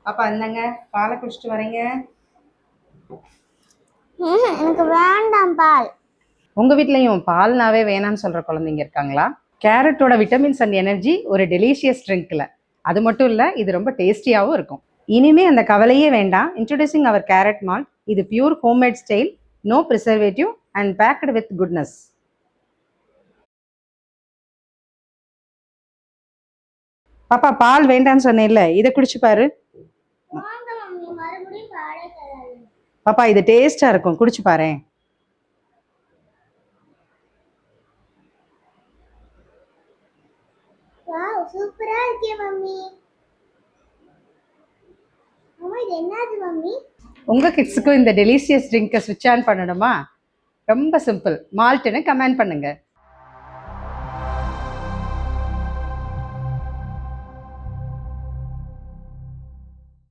அப்பா இந்தாங்க பாலை குடிச்சிட்டு வரீங்க. எனக்கு வேண்டாம் பால். உங்க வீட்லயும் பால்னாவே வேணாம்னு சொல்ற குழந்தைங்க இருக்காங்களா? கேரட்டோட விட்டமின்ஸ் அண்ட் எனர்ஜி ஒரு டெலிஷியஸ் ட்ரிங்க்ல. அது மட்டும் இல்ல, இது ரொம்ப டேஸ்டியாவும் இருக்கும். இனிமே அந்த கவலையே வேண்டாம். Introducing our carrot malt. இது pure homemade style, no preservative and packed with goodness. பாப்பா பால் வேண்டான்னு சொன்னேன்ல, இதை குடிச்சு பாரு. பாப்பா இது டேஸ்டா இருக்கும், குடிச்சு பாரு. வாவ், சூப்பரா இருக்கே மம்மி. அம்மா இது என்னது மம்மி? உங்க கிட்ஸுக்கும் இந்த டெலிஷியஸ் ட்ரிங்கை ஸ்விட்ச் ஆன் பண்ணணுமா? ரொம்ப சிம்பிள். மால்ட்னு கமெண்ட் பண்ணுங்க.